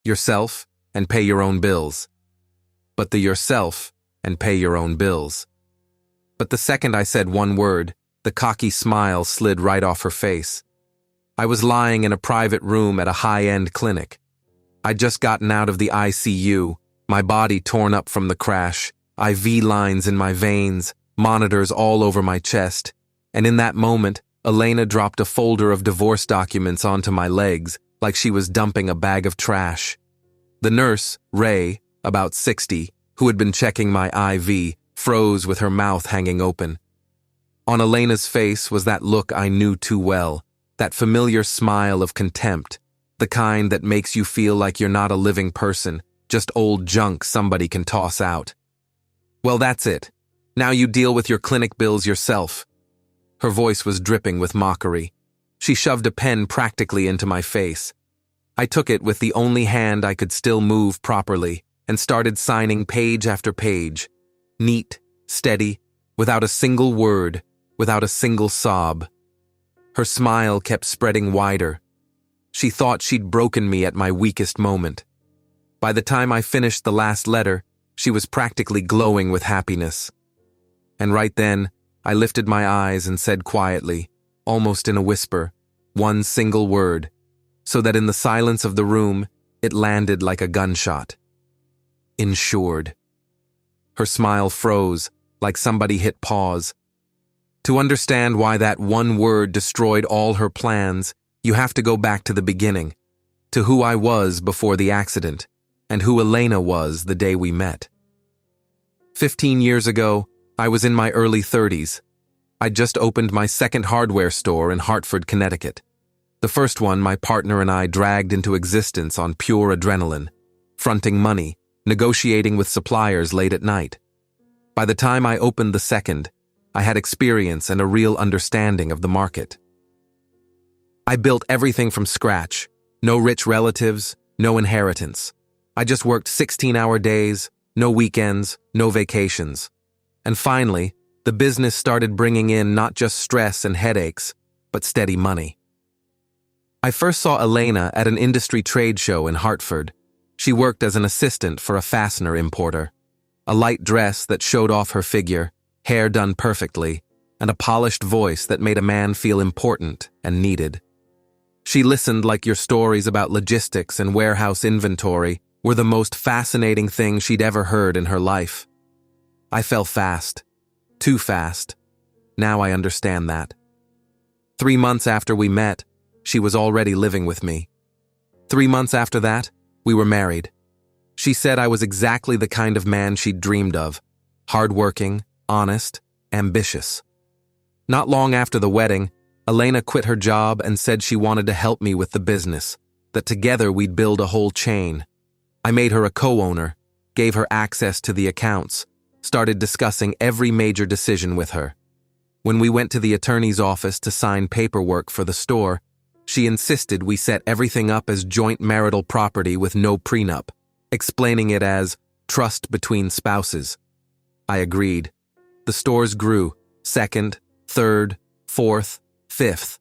yourself, and pay your own bills. But the yourself and pay your own bills. But the second I said one word, the cocky smile slid right off her face. I was lying in a private room at a high-end clinic. I'd just gotten out of the ICU, my body torn up from the crash, IV lines in my veins, monitors all over my chest, and in that moment, Elena dropped a folder of divorce documents onto my legs like she was dumping a bag of trash. The nurse, Ray, about 60, who had been checking my IV, froze with her mouth hanging open. On Elena's face was that look I knew too well, that familiar smile of contempt, the kind that makes you feel like you're not a living person, just old junk somebody can toss out. Well, that's it. Now you deal with your clinic bills yourself. Her voice was dripping with mockery. She shoved a pen practically into my face. I took it with the only hand I could still move properly and started signing page after page. Neat, steady, without a single word, without a single sob. Her smile kept spreading wider. She thought she'd broken me at my weakest moment. By the time I finished the last letter, she was practically glowing with happiness. And right then, I lifted my eyes and said quietly, almost in a whisper, one single word, so that in the silence of the room, it landed like a gunshot. Insured. Her smile froze, like somebody hit pause. To understand why that one word destroyed all her plans, you have to go back to the beginning, to who I was before the accident, and who Elena was the day we met. 15 years ago, I was in my early 30s. I'd just opened my second hardware store in Hartford, Connecticut. The first one my partner and I dragged into existence on pure adrenaline, fronting money, negotiating with suppliers late at night. By the time I opened the second, I had experience and a real understanding of the market. I built everything from scratch, no rich relatives, no inheritance. I just worked 16-hour days, no weekends, no vacations. And finally, the business started bringing in not just stress and headaches, but steady money. I first saw Elena at an industry trade show in Hartford. She worked as an assistant for a fastener importer. A light dress that showed off her figure, hair done perfectly, and a polished voice that made a man feel important and needed. She listened like your stories about logistics and warehouse inventory were the most fascinating thing she'd ever heard in her life. I fell fast. Too fast. Now I understand that. 3 months after we met, she was already living with me. 3 months after that, we were married. She said I was exactly the kind of man she'd dreamed of. Hardworking, honest, ambitious. Not long after the wedding, Elena quit her job and said she wanted to help me with the business, that together we'd build a whole chain. I made her a co-owner, gave her access to the accounts, started discussing every major decision with her. When we went to the attorney's office to sign paperwork for the store, she insisted we set everything up as joint marital property with no prenup, explaining it as trust between spouses. I agreed. The stores grew, 2nd, 3rd, 4th, 5th.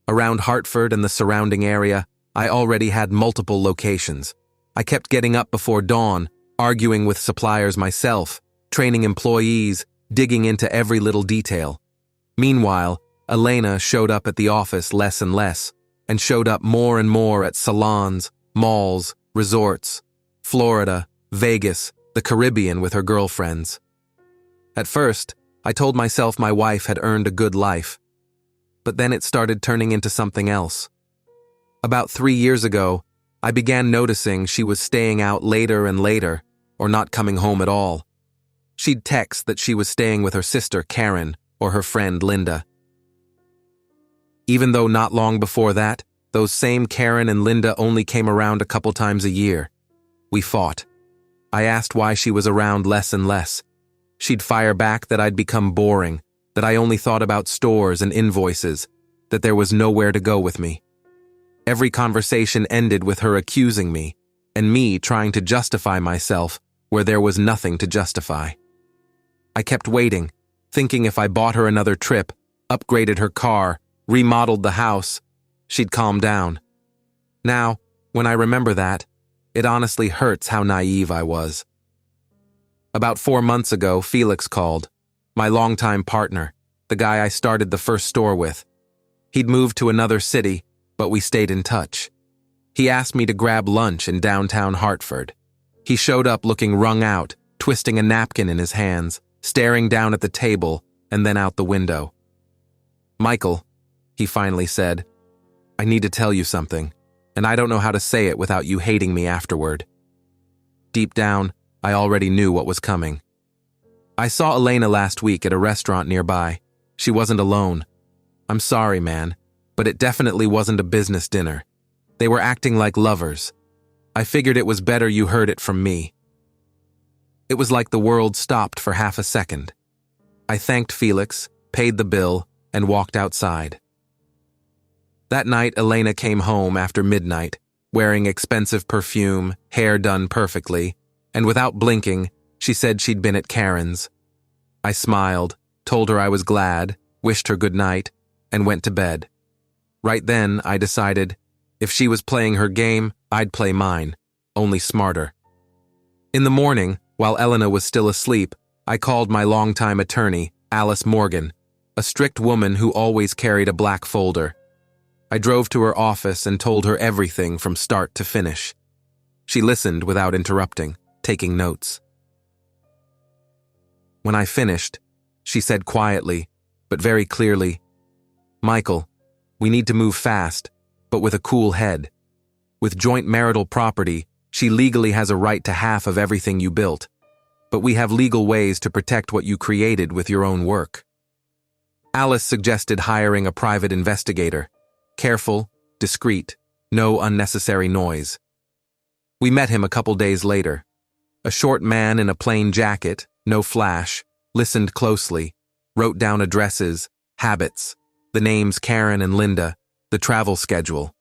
Around Hartford and the surrounding area, I already had multiple locations. I kept getting up before dawn, arguing with suppliers myself, training employees, digging into every little detail. Meanwhile, Elena showed up at the office less and less, and showed up more and more at salons, malls, resorts, Florida, Vegas, the Caribbean with her girlfriends. At first, I told myself my wife had earned a good life, but then it started turning into something else. About 3 years ago, I began noticing she was staying out later and later, or not coming home at all. She'd text that she was staying with her sister Karen or her friend Linda. Even though not long before that, those same Karen and Linda only came around a couple times a year. We fought. I asked why she was around less and less. She'd fire back that I'd become boring, that I only thought about stores and invoices, that there was nowhere to go with me. Every conversation ended with her accusing me, and me trying to justify myself where there was nothing to justify. I kept waiting, thinking if I bought her another trip, upgraded her car, remodeled the house, she'd calm down. Now, when I remember that, It honestly hurts how naive I was. About 4 months ago, Felix called, my longtime partner, the guy I started the first store with. He'd moved to another city, but we stayed in touch. He asked me to grab lunch in downtown Hartford. He showed up looking wrung out, twisting a napkin in his hands, staring down at the table and then out the window. "Michael," he finally said, "I need to tell you something, and I don't know how to say it without you hating me afterward." Deep down, I already knew what was coming. "I saw Elena last week at a restaurant nearby. She wasn't alone. I'm sorry, man, but it definitely wasn't a business dinner. They were acting like lovers. I figured it was better you heard it from me." It was like the world stopped for half a second. I thanked Felix, paid the bill, and walked outside. That night, Elena came home after midnight, wearing expensive perfume, hair done perfectly, and without blinking, she said she'd been at Karen's. I smiled, told her I was glad, wished her good night, and went to bed. Right then, I decided, if she was playing her game, I'd play mine, only smarter. In the morning, while Elena was still asleep, I called my longtime attorney, Alice Morgan, a strict woman who always carried a black folder. I drove to her office and told her everything from start to finish. She listened without interrupting, taking notes. When I finished, she said quietly, but very clearly, "Michael, we need to move fast, but with a cool head. With joint marital property, she legally has a right to half of everything you built, but we have legal ways to protect what you created with your own work." Alice suggested hiring a private investigator. Careful, discreet, no unnecessary noise. We met him a couple days later. A short man in a plain jacket, no flash, listened closely, wrote down addresses, habits, the names Karen and Linda, the travel schedule.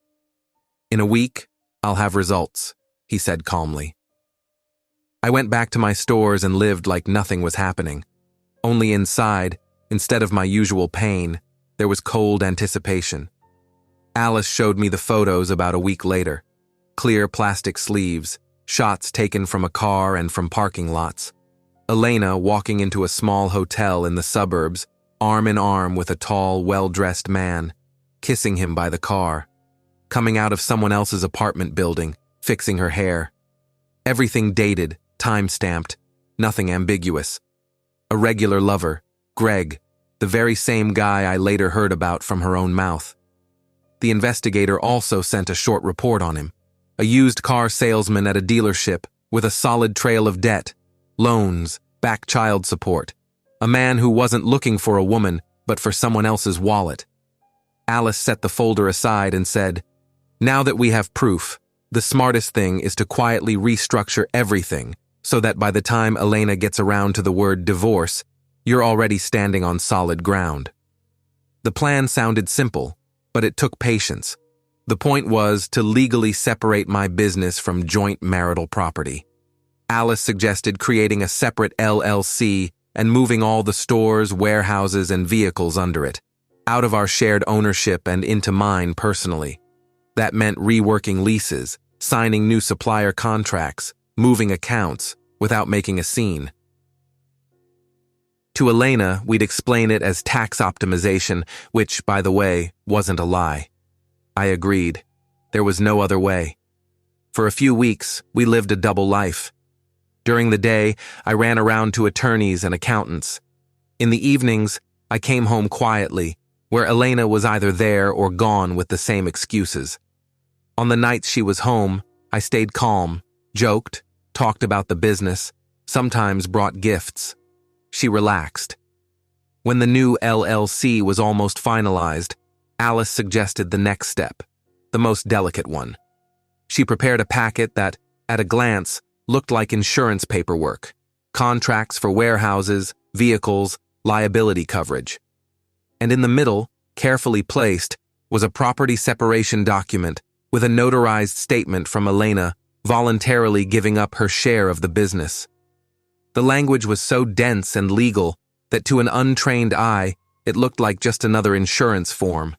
"In a week, I'll have results," he said calmly. I went back to my stores and lived like nothing was happening. Only inside, instead of my usual pain, there was cold anticipation. Alice showed me the photos about a week later. Clear plastic sleeves, shots taken from a car and from parking lots. Elena walking into a small hotel in the suburbs, arm in arm with a tall, well-dressed man, kissing him by the car. Coming out of someone else's apartment building, fixing her hair. Everything dated, time-stamped, nothing ambiguous. A regular lover, Greg, the very same guy I later heard about from her own mouth. The investigator also sent a short report on him. A used car salesman at a dealership with a solid trail of debt, loans, back child support. A man who wasn't looking for a woman, but for someone else's wallet. Alice set the folder aside and said, "Now that we have proof, the smartest thing is to quietly restructure everything so that by the time Elena gets around to the word divorce, you're already standing on solid ground." The plan sounded simple, but it took patience. The point was to legally separate my business from joint marital property. Alice suggested creating a separate LLC and moving all the stores, warehouses, and vehicles under it, out of our shared ownership and into mine personally. That meant reworking leases, signing new supplier contracts, moving accounts, without making a scene. To Elena, we'd explain it as tax optimization, which, by the way, wasn't a lie. I agreed. There was no other way. For a few weeks, we lived a double life. During the day, I ran around to attorneys and accountants. In the evenings, I came home quietly, where Elena was either there or gone with the same excuses. On the nights she was home, I stayed calm, joked, talked about the business, sometimes brought gifts. She relaxed. When the new LLC was almost finalized, Alice suggested the next step, the most delicate one. She prepared a packet that, at a glance, looked like insurance paperwork, contracts for warehouses, vehicles, liability coverage. And in the middle, carefully placed, was a property separation document with a notarized statement from Elena voluntarily giving up her share of the business. The language was so dense and legal that to an untrained eye, it looked like just another insurance form.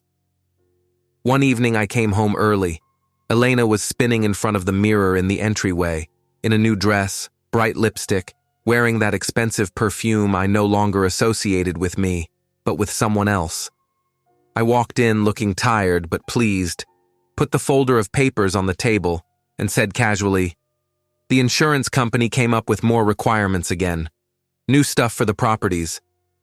One evening I came home early. Elena was spinning in front of the mirror in the entryway, in a new dress, bright lipstick, wearing that expensive perfume I no longer associated with me, but with someone else. I walked in looking tired but pleased, put the folder of papers on the table, and said casually, "The insurance company came up with more requirements again. New stuff for the properties.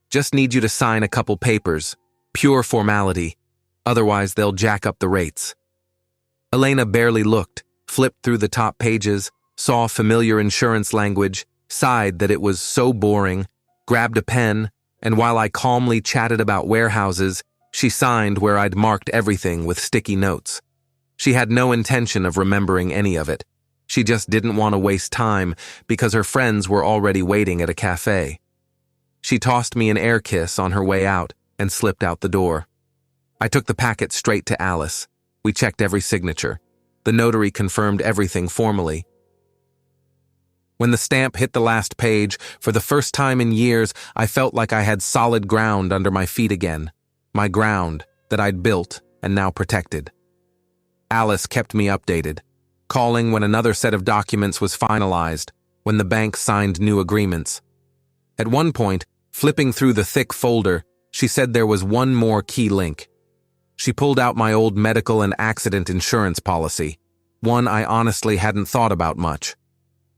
Just need you to sign a couple papers. Pure formality. Otherwise, they'll jack up the rates." Elena barely looked, flipped through the top pages, saw familiar insurance language, sighed that it was so boring, grabbed a pen, and while I calmly chatted about warehouses, she signed where I'd marked everything with sticky notes. She had no intention of remembering any of it. She just didn't want to waste time because her friends were already waiting at a cafe. She tossed me an air kiss on her way out and slipped out the door. I took the packet straight to Alice. We checked every signature. The notary confirmed everything formally. When the stamp hit the last page, for the first time in years, I felt like I had solid ground under my feet again. My ground that I'd built and now protected. Alice kept me updated, calling when another set of documents was finalized, when the bank signed new agreements. At one point, flipping through the thick folder, she said there was one more key link. She pulled out my old medical and accident insurance policy, one I honestly hadn't thought about much.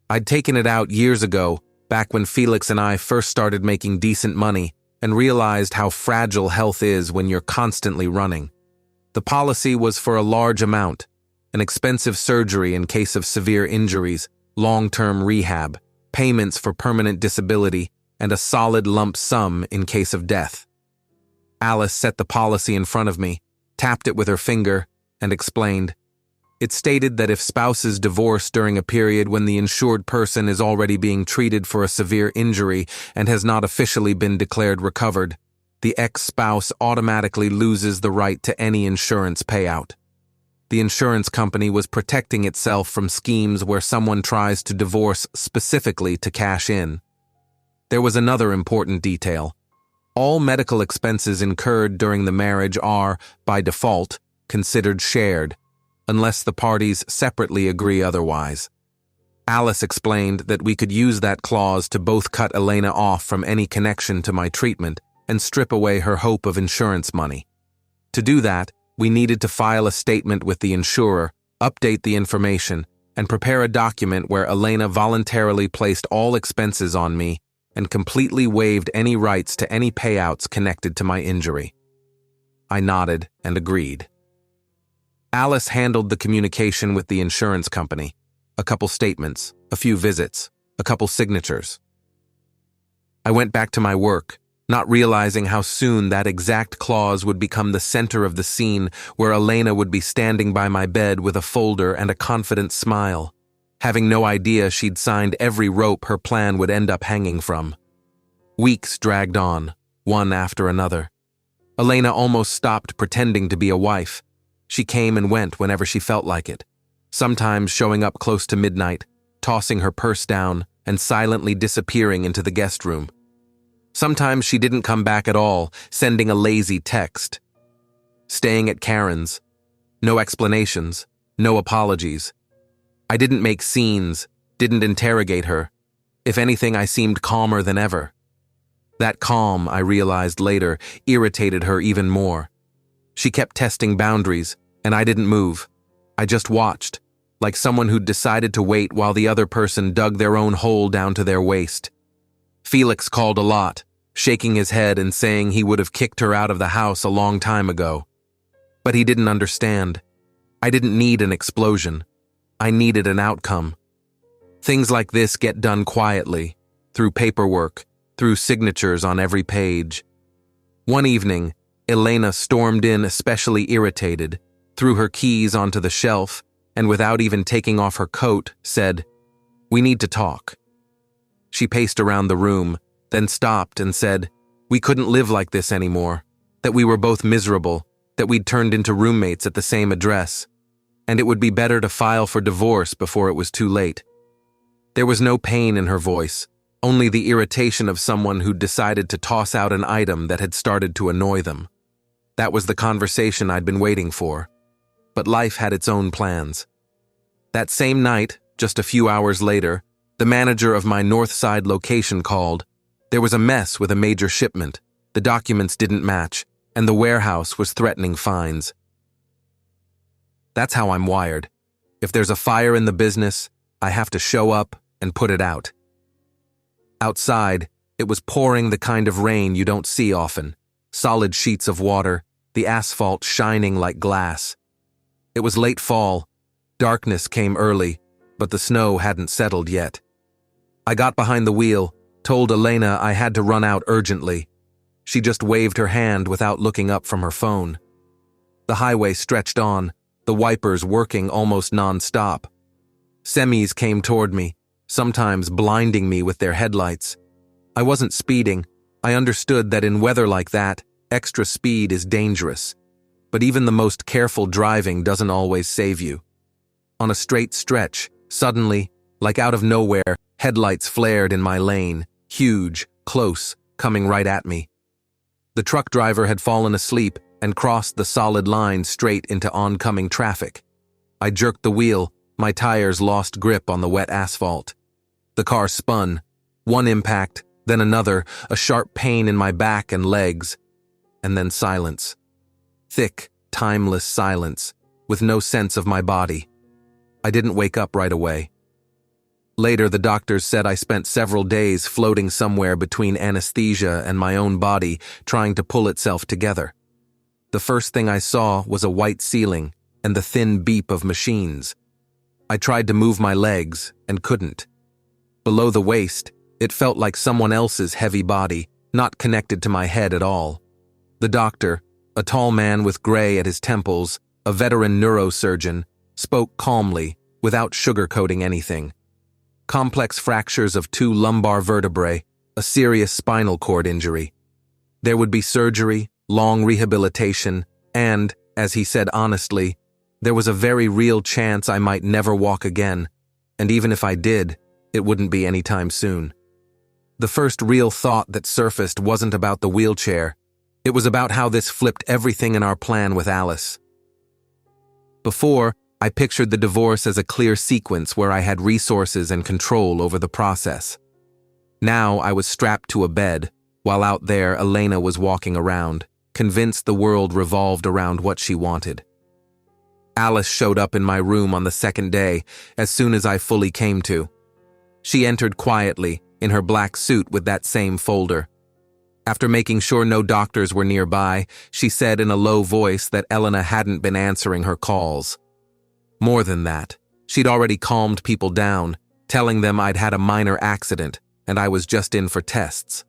I'd taken it out years ago, back when Felix and I first started making decent money, and realized how fragile health is when you're constantly running. The policy was for a large amount, an expensive surgery in case of severe injuries, long-term rehab, payments for permanent disability, and a solid lump sum in case of death. Alice set the policy in front of me, tapped it with her finger, and explained. It stated that if spouses divorce during a period when the insured person is already being treated for a severe injury and has not officially been declared recovered, the ex-spouse automatically loses the right to any insurance payout. The insurance company was protecting itself from schemes where someone tries to divorce specifically to cash in. There was another important detail. All medical expenses incurred during the marriage are, by default, considered shared, unless the parties separately agree otherwise. Alice explained that we could use that clause to both cut Elena off from any connection to my treatment and strip away her hope of insurance money. To do that, we needed to file a statement with the insurer, update the information, and prepare a document where Elena voluntarily placed all expenses on me and completely waived any rights to any payouts connected to my injury. I nodded and agreed. Alice handled the communication with the insurance company, a couple statements, a few visits, a couple signatures. I went back to my work, not realizing how soon that exact clause would become the center of the scene where Elena would be standing by my bed with a folder and a confident smile, having no idea she'd signed every rope her plan would end up hanging from. Weeks dragged on, one after another. Elena almost stopped pretending to be a wife. She came and went whenever she felt like it, sometimes showing up close to midnight, tossing her purse down, and silently disappearing into the guest room. Sometimes she didn't come back at all, sending a lazy text. Staying at Karen's. No explanations, no apologies. I didn't make scenes, didn't interrogate her. If anything, I seemed calmer than ever. That calm, I realized later, irritated her even more. She kept testing boundaries, and I didn't move. I just watched, like someone who'd decided to wait while the other person dug their own hole down to their waist. Felix called a lot, shaking his head and saying he would have kicked her out of the house a long time ago. But he didn't understand. I didn't need an explosion. I needed an outcome. Things like this get done quietly, through paperwork, through signatures on every page. One evening, Elena stormed in especially irritated, threw her keys onto the shelf, and without even taking off her coat, said, "We need to talk." She paced around the room, then stopped and said, we couldn't live like this anymore, that we were both miserable, that we'd turned into roommates at the same address, and it would be better to file for divorce before it was too late. There was no pain in her voice, only the irritation of someone who'd decided to toss out an item that had started to annoy them. That was the conversation I'd been waiting for. but life had its own plans. That same night, just a few hours later, the manager of my Northside location called. There was a mess with a major shipment. The documents didn't match, and the warehouse was threatening fines. That's how I'm wired. If there's a fire in the business, I have to show up and put it out. Outside, it was pouring the kind of rain you don't see often. Solid sheets of water, the asphalt shining like glass. It was late fall. Darkness came early, but the snow hadn't settled yet. I got behind the wheel, told Elena I had to run out urgently. She just waved her hand without looking up from her phone. The highway stretched on, the wipers working almost non-stop. Semis came toward me, sometimes blinding me with their headlights. I wasn't speeding. I understood that in weather like that, extra speed is dangerous. But even the most careful driving doesn't always save you. On a straight stretch, suddenly, like out of nowhere, headlights flared in my lane, huge, close, coming right at me. The truck driver had fallen asleep and crossed the solid line straight into oncoming traffic. I jerked the wheel, my tires lost grip on the wet asphalt. The car spun. One impact, then another, a sharp pain in my back and legs, and then silence. Thick, timeless silence, with no sense of my body. I didn't wake up right away. Later, the doctors said I spent several days floating somewhere between anesthesia and my own body, trying to pull itself together. The first thing I saw was a white ceiling and the thin beep of machines. I tried to move my legs and couldn't. Below the waist, it felt like someone else's heavy body, not connected to my head at all. The doctor, a tall man with gray at his temples, a veteran neurosurgeon, spoke calmly, without sugarcoating anything. Complex fractures of 2 lumbar vertebrae, a serious spinal cord injury. There would be surgery, long rehabilitation, and, as he said honestly, there was a very real chance I might never walk again, and even if I did, it wouldn't be anytime soon. The first real thought that surfaced wasn't about the wheelchair. It was about how this flipped everything in our plan with Alice. Before, I pictured the divorce as a clear sequence where I had resources and control over the process. Now I was strapped to a bed, while out there Elena was walking around, convinced the world revolved around what she wanted. Alice showed up in my room on the second day, as soon as I fully came to. She entered quietly, in her black suit with that same folder. After making sure no doctors were nearby, she said in a low voice that Elena hadn't been answering her calls. More than that, she'd already calmed people down, telling them I'd had a minor accident and I was just in for tests.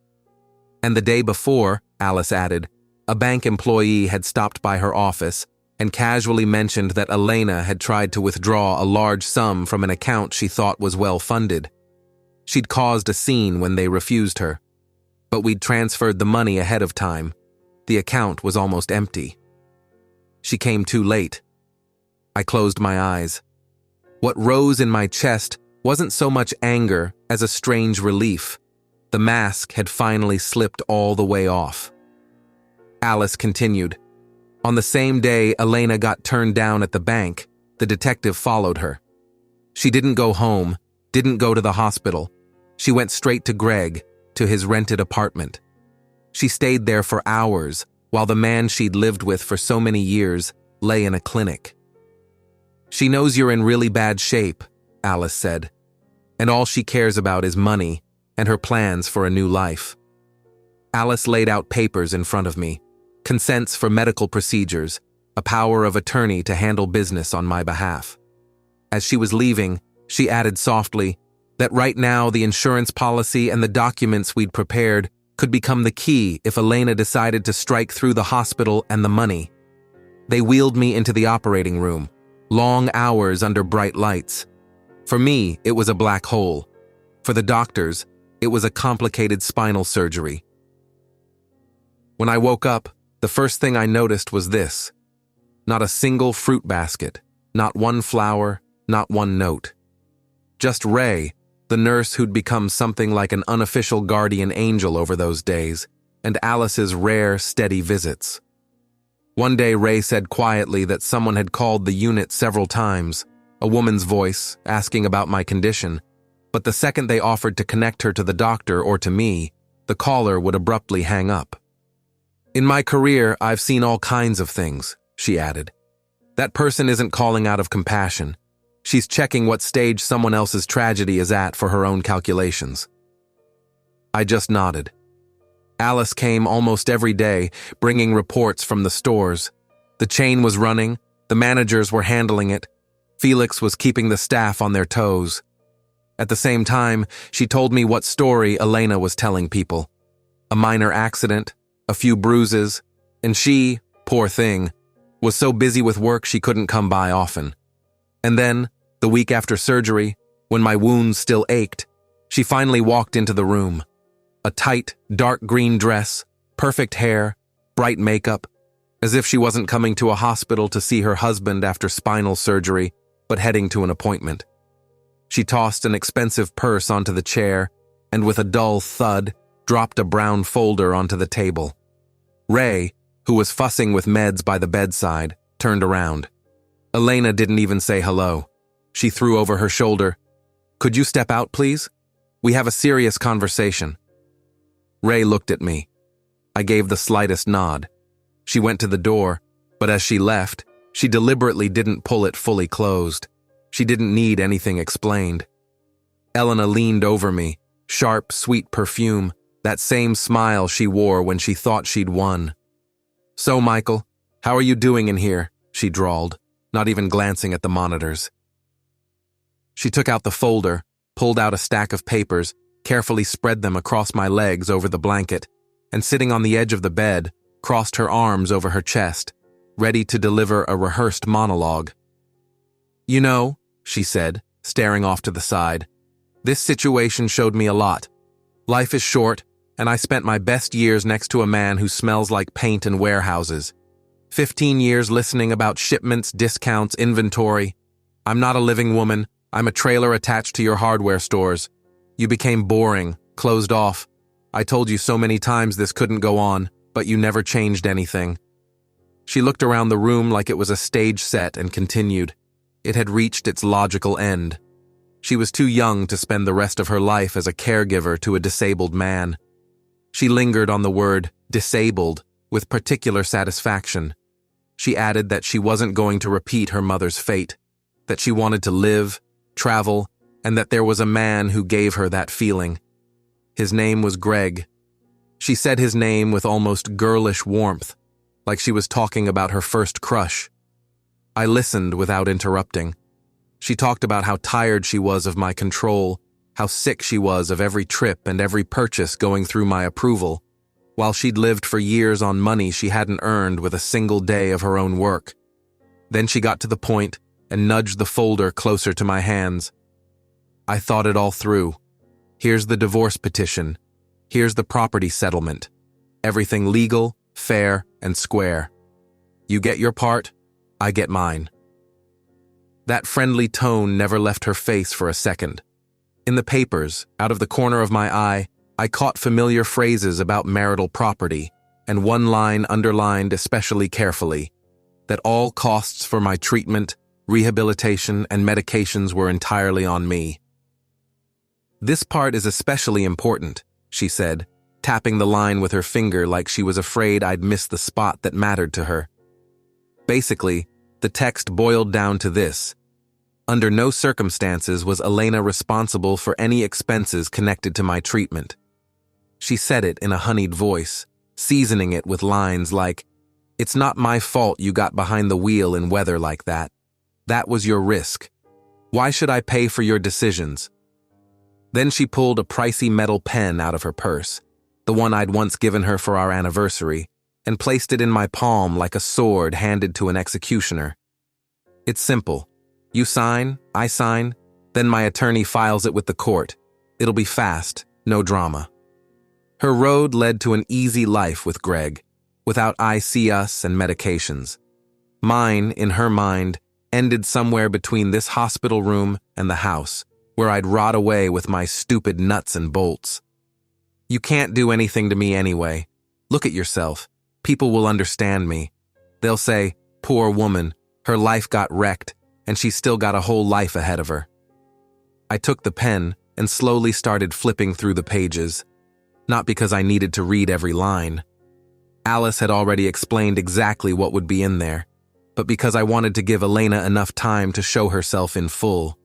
And the day before, Alice added, a bank employee had stopped by her office and casually mentioned that Elena had tried to withdraw a large sum from an account she thought was well-funded. She'd caused a scene when they refused her. But we'd transferred the money ahead of time. The account was almost empty. She came too late. I closed my eyes. What rose in my chest wasn't so much anger as a strange relief. The mask had finally slipped all the way off. Alice continued. On the same day Elena got turned down at the bank, the detective followed her. She didn't go home, didn't go to the hospital. She went straight to Greg, to his rented apartment. She stayed there for hours, while the man she'd lived with for so many years lay in a clinic. She knows you're in really bad shape, Alice said, and all she cares about is money and her plans for a new life. Alice laid out papers in front of me, consents for medical procedures, a power of attorney to handle business on my behalf. As she was leaving, she added softly that right now the insurance policy and the documents we'd prepared could become the key if Elena decided to strike through the hospital and the money. They wheeled me into the operating room, long hours under bright lights. For me, it was a black hole. For the doctors, it was a complicated spinal surgery. When I woke up, the first thing I noticed was this. Not a single fruit basket, not one flower, not one note. Just Ray, the nurse who'd become something like an unofficial guardian angel over those days, and Alice's rare, steady visits. One day, Ray said quietly that someone had called the unit several times, a woman's voice, asking about my condition. But the second they offered to connect her to the doctor or to me, the caller would abruptly hang up. In my career, I've seen all kinds of things, she added. That person isn't calling out of compassion. She's checking what stage someone else's tragedy is at for her own calculations. I just nodded. Alice came almost every day, bringing reports from the stores. The chain was running, the managers were handling it. Felix was keeping the staff on their toes. At the same time, she told me what story Elena was telling people. A minor accident, a few bruises, and she, poor thing, was so busy with work she couldn't come by often. And then, the week after surgery, when my wounds still ached, she finally walked into the room. A tight, dark green dress, perfect hair, bright makeup, as if she wasn't coming to a hospital to see her husband after spinal surgery, but heading to an appointment. She tossed an expensive purse onto the chair and with a dull thud, dropped a brown folder onto the table. Ray, who was fussing with meds by the bedside, turned around. Elena didn't even say hello. She threw over her shoulder. "Could you step out, please? We have a serious conversation." Ray looked at me. I gave the slightest nod. She went to the door, but as she left, she deliberately didn't pull it fully closed. She didn't need anything explained. Elena leaned over me, sharp, sweet perfume, that same smile she wore when she thought she'd won. "So, Michael, how are you doing in here?" she drawled, not even glancing at the monitors. She took out the folder, pulled out a stack of papers, carefully spread them across my legs over the blanket, and sitting on the edge of the bed, crossed her arms over her chest, ready to deliver a rehearsed monologue. "You know," she said, staring off to the side, "this situation showed me a lot. Life is short, and I spent my best years next to a man who smells like paint in warehouses. 15 years listening about shipments, discounts, inventory. I'm not a living woman. I'm a trailer attached to your hardware stores. You became boring, closed off. I told you so many times this couldn't go on, but you never changed anything." She looked around the room like it was a stage set and continued. It had reached its logical end. She was too young to spend the rest of her life as a caregiver to a disabled man. She lingered on the word disabled with particular satisfaction. She added that she wasn't going to repeat her mother's fate, that she wanted to live, travel, and that there was a man who gave her that feeling. His name was Greg. She said his name with almost girlish warmth, like she was talking about her first crush. I listened without interrupting. She talked about how tired she was of my control, how sick she was of every trip and every purchase going through my approval, while she'd lived for years on money she hadn't earned with a single day of her own work. Then she got to the point and nudged the folder closer to my hands. "I thought it all through. Here's the divorce petition. Here's the property settlement. Everything legal, fair, and square. You get your part, I get mine." That friendly tone never left her face for a second. In the papers, out of the corner of my eye, I caught familiar phrases about marital property, and one line underlined especially carefully, that all costs for my treatment, rehabilitation, and medications were entirely on me. "This part is especially important," she said, tapping the line with her finger like she was afraid I'd miss the spot that mattered to her. Basically, the text boiled down to this: under no circumstances was Elena responsible for any expenses connected to my treatment. She said it in a honeyed voice, seasoning it with lines like, "It's not my fault you got behind the wheel in weather like that. That was your risk. Why should I pay for your decisions?" Then she pulled a pricey metal pen out of her purse, the one I'd once given her for our anniversary, and placed it in my palm like a sword handed to an executioner. "It's simple. You sign, I sign, then my attorney files it with the court. It'll be fast, no drama." Her road led to an easy life with Greg, without I see us and medications. Mine, in her mind, ended somewhere between this hospital room and the house, where I'd rot away with my stupid nuts and bolts. "You can't do anything to me anyway. Look at yourself. People will understand me." They'll say, "Poor woman, her life got wrecked, and she's still got a whole life ahead of her." I took the pen and slowly started flipping through the pages, not because I needed to read every line. Alice had already explained exactly what would be in there, but because I wanted to give Elena enough time to show herself in full.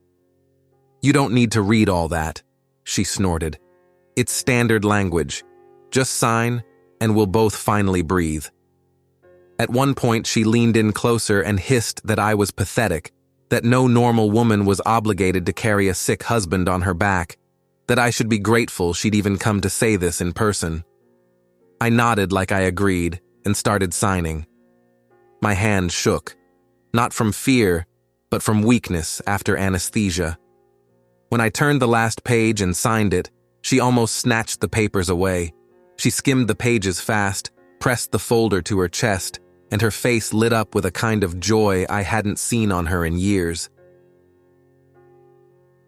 "You don't need to read all that," she snorted. "It's standard language. Just sign, and we'll both finally breathe." At one point, she leaned in closer and hissed that I was pathetic, that no normal woman was obligated to carry a sick husband on her back, that I should be grateful she'd even come to say this in person. I nodded like I agreed and started signing. My hand shook, not from fear, but from weakness after anesthesia. When I turned the last page and signed it, she almost snatched the papers away. She skimmed the pages fast, pressed the folder to her chest, and her face lit up with a kind of joy I hadn't seen on her in years.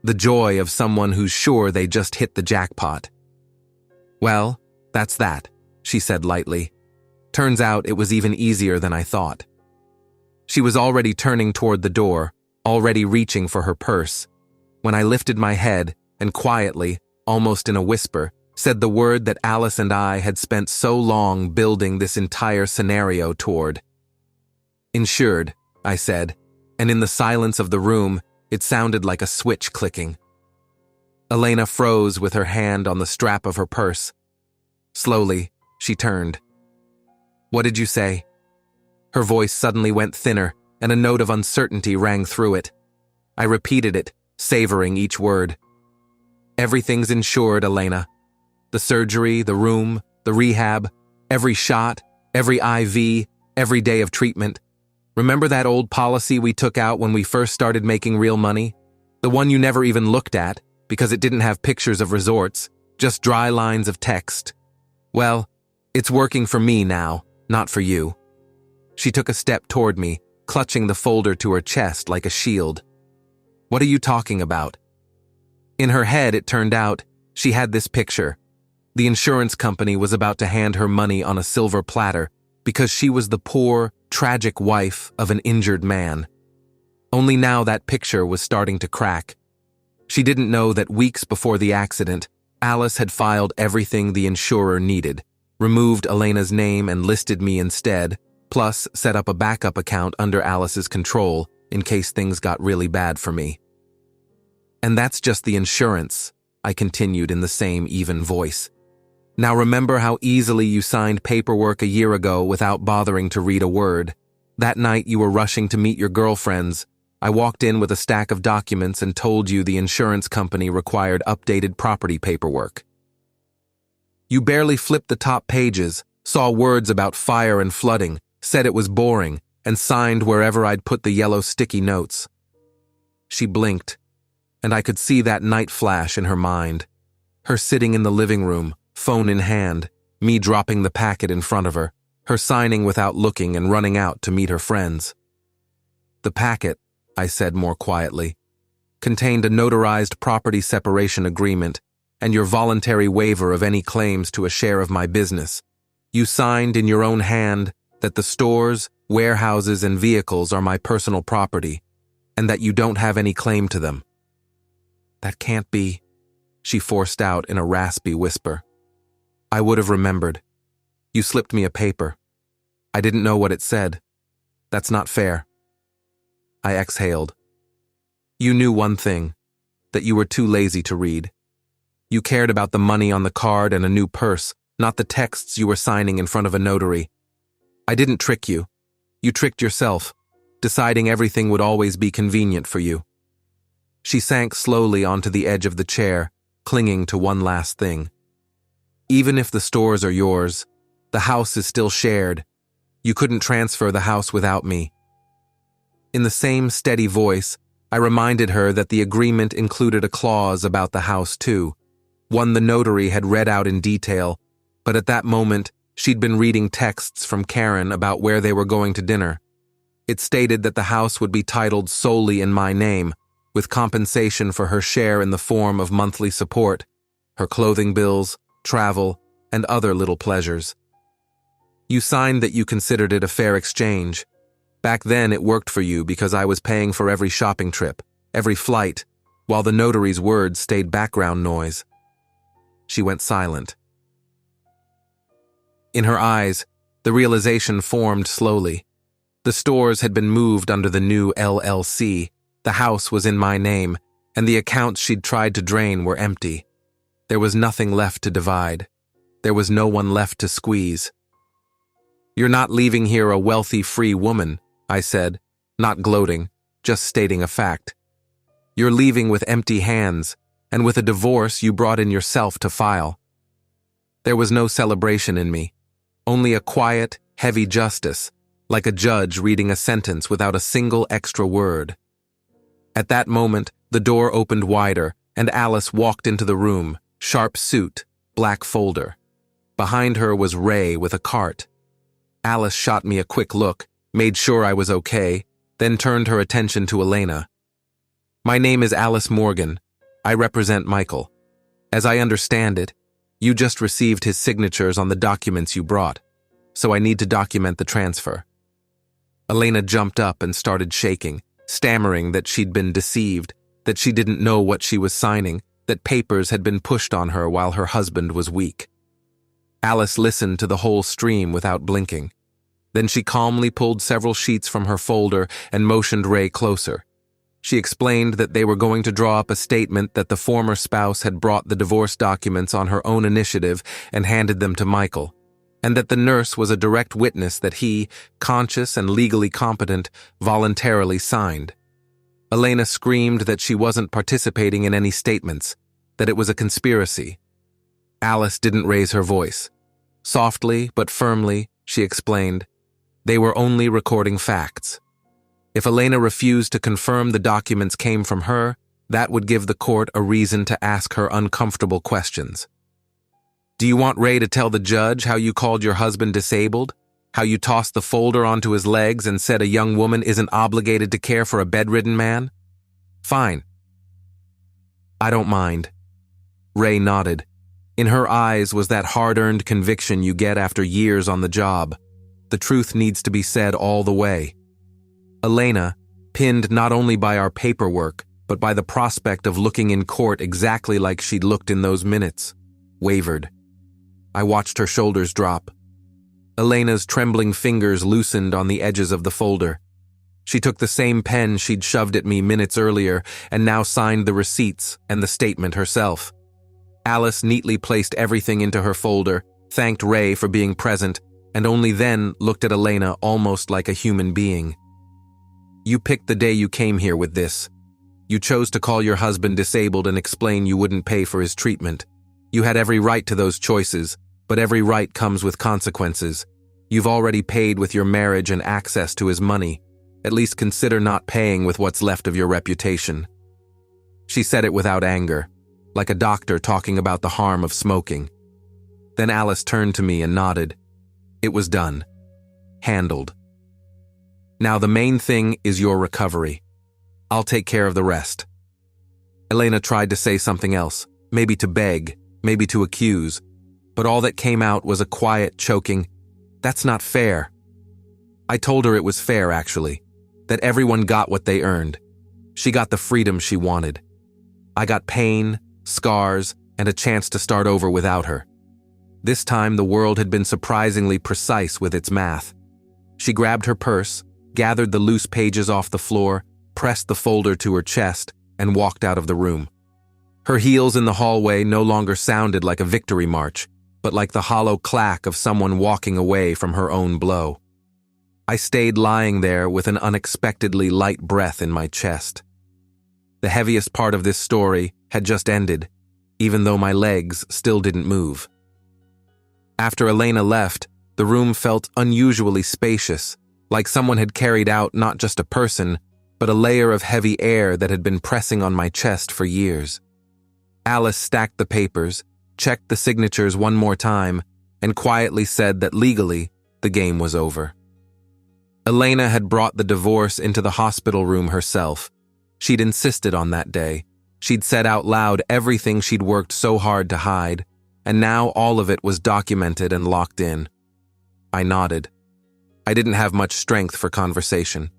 The joy of someone who's sure they just hit the jackpot. "Well, that's that," she said lightly. "Turns out it was even easier than I thought." She was already turning toward the door, already reaching for her purse, when I lifted my head and quietly, almost in a whisper, said the word that Alice and I had spent so long building this entire scenario toward. "Insured," I said, and in the silence of the room, it sounded like a switch clicking. Elena froze with her hand on the strap of her purse. Slowly, she turned. "What did you say?" Her voice suddenly went thinner, and a note of uncertainty rang through it. I repeated it, savoring each word. "Everything's insured, Elena. The surgery, the room, the rehab, every shot, every IV, every day of treatment. Remember that old policy we took out when we first started making real money? The one you never even looked at, because it didn't have pictures of resorts, just dry lines of text. Well, it's working for me now, not for you." She took a step toward me, clutching the folder to her chest like a shield. "What are you talking about?" In her head, it turned out, she had this picture. The insurance company was about to hand her money on a silver platter because she was the poor, tragic wife of an injured man. Only now that picture was starting to crack. She didn't know that weeks before the accident, Alice had filed everything the insurer needed, removed Elena's name and listed me instead, plus set up a backup account under Alice's control in case things got really bad for me. "And that's just the insurance," I continued in the same even voice. "Now remember how easily you signed paperwork a year ago without bothering to read a word. That night you were rushing to meet your girlfriends. I walked in with a stack of documents and told you the insurance company required updated property paperwork. You barely flipped the top pages, saw words about fire and flooding, said it was boring, and signed wherever I'd put the yellow sticky notes." She blinked, and I could see that night flash in her mind. Her sitting in the living room, phone in hand, me dropping the packet in front of her, her signing without looking and running out to meet her friends. "The packet," I said more quietly, "contained a notarized property separation agreement and your voluntary waiver of any claims to a share of my business. You signed in your own hand that the stores, warehouses, and vehicles are my personal property, and that you don't have any claim to them." "That can't be," she forced out in a raspy whisper. "I would have remembered. You slipped me a paper. I didn't know what it said. That's not fair." I exhaled. "You knew one thing, that you were too lazy to read. You cared about the money on the card and a new purse, not the texts you were signing in front of a notary. I didn't trick you. You tricked yourself, deciding everything would always be convenient for you." She sank slowly onto the edge of the chair, clinging to one last thing. "Even if the stores are yours, the house is still shared. You couldn't transfer the house without me." In the same steady voice, I reminded her that the agreement included a clause about the house too, one the notary had read out in detail, but at that moment, she'd been reading texts from Karen about where they were going to dinner. It stated that the house would be titled solely in my name, with compensation for her share in the form of monthly support, her clothing bills, travel, and other little pleasures. You signed that you considered it a fair exchange. Back then it worked for you because I was paying for every shopping trip, every flight, while the notary's words stayed background noise. She went silent. In her eyes, the realization formed slowly. The stores had been moved under the new LLC, the house was in my name, and the accounts she'd tried to drain were empty. There was nothing left to divide. There was no one left to squeeze. "You're not leaving here a wealthy, free woman," I said, not gloating, just stating a fact. "You're leaving with empty hands, and with a divorce you brought in yourself to file." There was no celebration in me, only a quiet, heavy justice, like a judge reading a sentence without a single extra word. At that moment, the door opened wider, and Alice walked into the room, sharp suit, black folder. Behind her was Ray with a cart. Alice shot me a quick look, made sure I was okay, then turned her attention to Elena. "My name is Alice Morgan. I represent Michael. As I understand it, you just received his signatures on the documents you brought, so I need to document the transfer." Elena jumped up and started shaking, stammering that she'd been deceived, that she didn't know what she was signing, that papers had been pushed on her while her husband was weak. Alice listened to the whole stream without blinking. Then she calmly pulled several sheets from her folder and motioned Ray closer. She explained that they were going to draw up a statement that the former spouse had brought the divorce documents on her own initiative and handed them to Michael, and that the nurse was a direct witness that he, conscious and legally competent, voluntarily signed. Elena screamed that she wasn't participating in any statements, that it was a conspiracy. Alice didn't raise her voice. Softly but firmly, she explained, they were only recording facts. If Elena refused to confirm the documents came from her, that would give the court a reason to ask her uncomfortable questions. "Do you want Ray to tell the judge how you called your husband disabled? How you tossed the folder onto his legs and said a young woman isn't obligated to care for a bedridden man?" "Fine. I don't mind." Ray nodded. In her eyes was that hard-earned conviction you get after years on the job. The truth needs to be said all the way. Elena, pinned not only by our paperwork, but by the prospect of looking in court exactly like she'd looked in those minutes, wavered. I watched her shoulders drop. Elena's trembling fingers loosened on the edges of the folder. She took the same pen she'd shoved at me minutes earlier and now signed the receipts and the statement herself. Alice neatly placed everything into her folder, thanked Ray for being present, and only then looked at Elena almost like a human being. "You picked the day you came here with this. You chose to call your husband disabled and explain you wouldn't pay for his treatment. You had every right to those choices, but every right comes with consequences. You've already paid with your marriage and access to his money. At least consider not paying with what's left of your reputation." She said it without anger, like a doctor talking about the harm of smoking. Then Alice turned to me and nodded. It was done. Handled. "Now the main thing is your recovery. I'll take care of the rest." Elena tried to say something else, maybe to beg, maybe to accuse, but all that came out was a quiet, choking, "That's not fair." I told her it was fair, actually, that everyone got what they earned. She got the freedom she wanted. I got pain, scars, and a chance to start over without her. This time the world had been surprisingly precise with its math. She grabbed her purse, gathered the loose pages off the floor, pressed the folder to her chest, and walked out of the room. Her heels in the hallway no longer sounded like a victory march, but like the hollow clack of someone walking away from her own blow. I stayed lying there with an unexpectedly light breath in my chest. The heaviest part of this story had just ended, even though my legs still didn't move. After Elena left, the room felt unusually spacious, like someone had carried out not just a person, but a layer of heavy air that had been pressing on my chest for years. Alice stacked the papers, checked the signatures one more time, and quietly said that legally, the game was over. Elena had brought the divorce into the hospital room herself. She'd insisted on that day. She'd said out loud everything she'd worked so hard to hide, and now all of it was documented and locked in. I nodded. I didn't have much strength for conversation.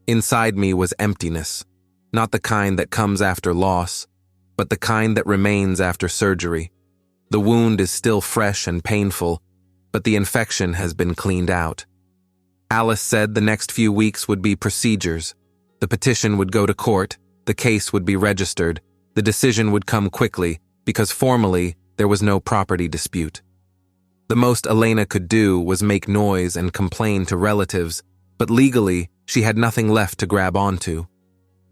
Inside me was emptiness, not the kind that comes after loss, but the kind that remains after surgery. The wound is still fresh and painful, but the infection has been cleaned out. Alice said the next few weeks would be procedures. The petition would go to court, the case would be registered, the decision would come quickly, because formally there was no property dispute. The most Elena could do was make noise and complain to relatives, but legally she had nothing left to grab onto.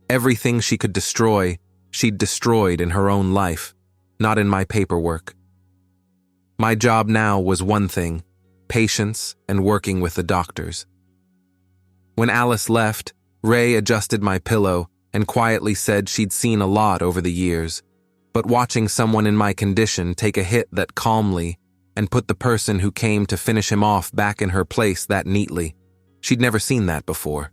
Everything she could destroy, she'd destroyed in her own life, not in my paperwork. My job now was one thing: patience and working with the doctors. When Alice left, Ray adjusted my pillow and quietly said she'd seen a lot over the years, but watching someone in my condition take a hit that calmly and put the person who came to finish him off back in her place that neatly, she'd never seen that before.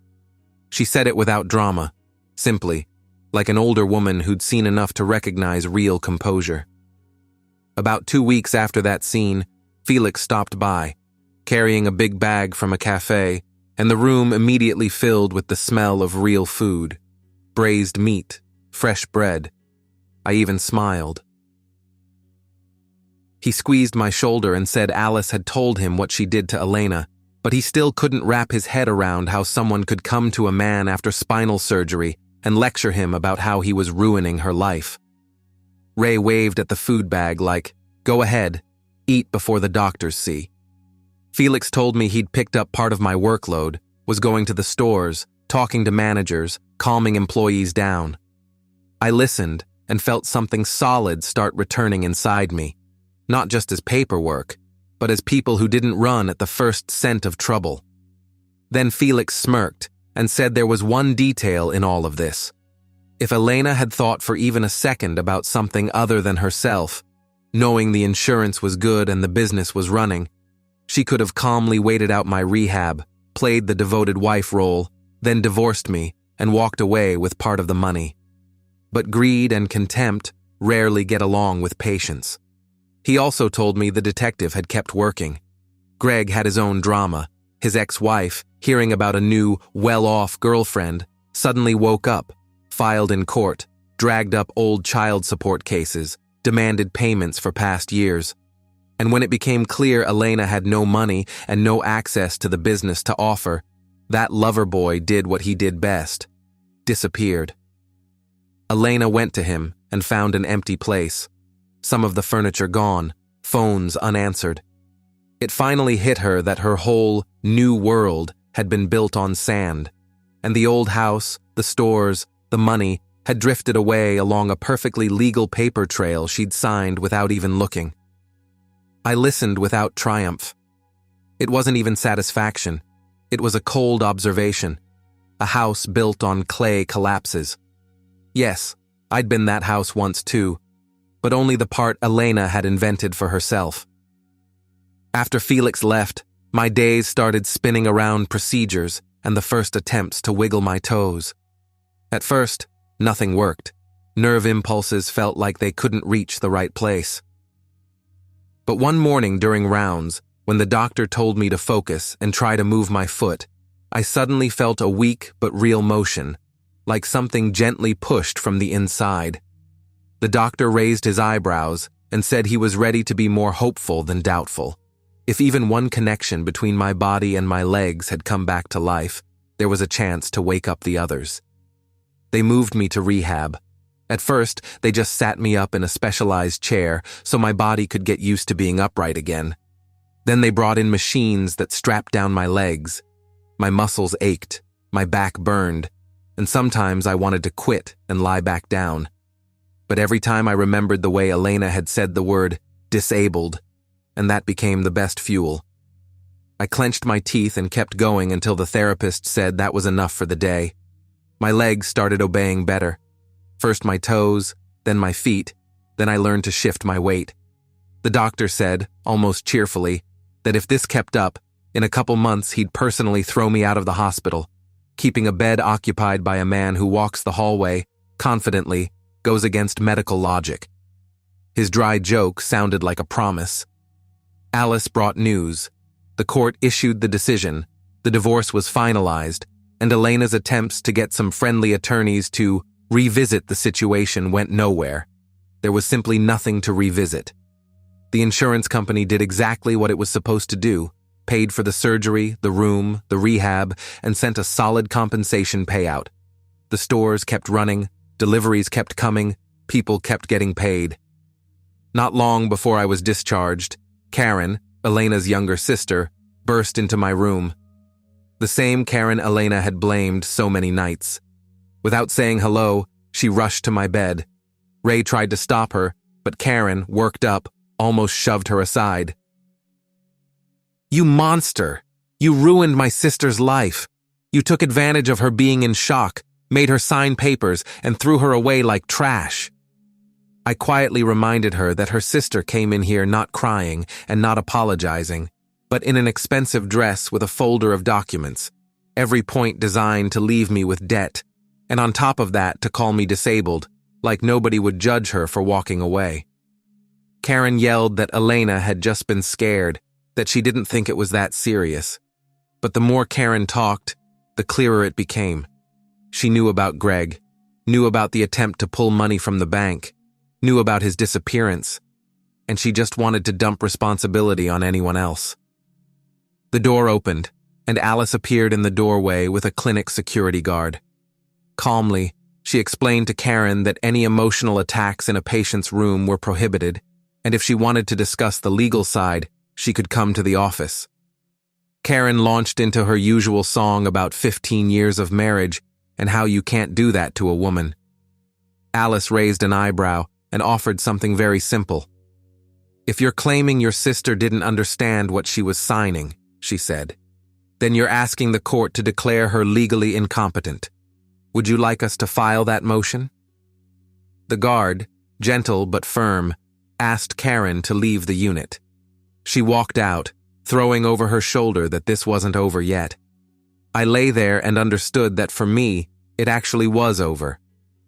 She said it without drama, simply, like an older woman who'd seen enough to recognize real composure. About 2 weeks after that scene, Felix stopped by, carrying a big bag from a cafe, and the room immediately filled with the smell of real food. Braised meat, fresh bread. I even smiled. He squeezed my shoulder and said Alice had told him what she did to Elena, but he still couldn't wrap his head around how someone could come to a man after spinal surgery and lecture him about how he was ruining her life. Ray waved at the food bag like, "Go ahead, eat before the doctors see." Felix told me he'd picked up part of my workload, was going to the stores, talking to managers, calming employees down. I listened and felt something solid start returning inside me, not just as paperwork, but as people who didn't run at the first scent of trouble. Then Felix smirked and said there was one detail in all of this. If Elena had thought for even a second about something other than herself, knowing the insurance was good and the business was running, she could have calmly waited out my rehab, played the devoted wife role, then divorced me and walked away with part of the money. But greed and contempt rarely get along with patience. He also told me the detective had kept working. Greg had his own drama. His ex-wife, hearing about a new, well-off girlfriend, suddenly woke up, filed in court, dragged up old child support cases, demanded payments for past years. And when it became clear Elena had no money and no access to the business to offer, that lover boy did what he did best: disappeared. Elena went to him and found an empty place. Some of the furniture gone, phones unanswered. It finally hit her that her whole new world had been built on sand, and the old house, the stores, the money had drifted away along a perfectly legal paper trail she'd signed without even looking. I listened without triumph. It wasn't even satisfaction. It was a cold observation. A house built on clay collapses. Yes, I'd been that house once too, but only the part Elena had invented for herself. After Felix left, my days started spinning around procedures and the first attempts to wiggle my toes. At first, nothing worked. Nerve impulses felt like they couldn't reach the right place. But one morning during rounds, when the doctor told me to focus and try to move my foot, I suddenly felt a weak but real motion, like something gently pushed from the inside. The doctor raised his eyebrows and said he was ready to be more hopeful than doubtful. If even one connection between my body and my legs had come back to life, there was a chance to wake up the others. They moved me to rehab. At first, they just sat me up in a specialized chair so my body could get used to being upright again. Then they brought in machines that strapped down my legs. My muscles ached, my back burned, and sometimes I wanted to quit and lie back down. But every time I remembered the way Elena had said the word disabled, and that became the best fuel. I clenched my teeth and kept going until the therapist said that was enough for the day. My legs started obeying better. First my toes, then my feet, then I learned to shift my weight. The doctor said, almost cheerfully, that if this kept up, in a couple months he'd personally throw me out of the hospital. Keeping a bed occupied by a man who walks the hallway, confidently, goes against medical logic. His dry joke sounded like a promise. Alice brought news. The court issued the decision, the divorce was finalized, and Elena's attempts to get some friendly attorneys to revisit the situation went nowhere. There was simply nothing to revisit. The insurance company did exactly what it was supposed to do, paid for the surgery, the room, the rehab, and sent a solid compensation payout. The stores kept running, deliveries kept coming, people kept getting paid. Not long before I was discharged, Karen, Elena's younger sister, burst into my room. The same Karen Elena had blamed so many nights. Without saying hello, she rushed to my bed. Ray tried to stop her, but Karen, worked up, almost shoved her aside. "You monster! You ruined my sister's life. You took advantage of her being in shock, made her sign papers, and threw her away like trash." I quietly reminded her that her sister came in here not crying and not apologizing, but in an expensive dress with a folder of documents, every point designed to leave me with debt, and on top of that to call me disabled, like nobody would judge her for walking away. Karen yelled that Elena had just been scared, that she didn't think it was that serious. But the more Karen talked, the clearer it became. She knew about Greg, knew about the attempt to pull money from the bank, knew about his disappearance, and she just wanted to dump responsibility on anyone else. The door opened, and Alice appeared in the doorway with a clinic security guard. Calmly, she explained to Karen that any emotional attacks in a patient's room were prohibited, and if she wanted to discuss the legal side, she could come to the office. Karen launched into her usual song about 15 years of marriage and how you can't do that to a woman. Alice raised an eyebrow and offered something very simple. "If you're claiming your sister didn't understand what she was signing," she said, "then you're asking the court to declare her legally incompetent. Would you like us to file that motion?" The guard, gentle but firm, asked Karen to leave the unit. She walked out, throwing over her shoulder that this wasn't over yet. I lay there and understood that for me, it actually was over,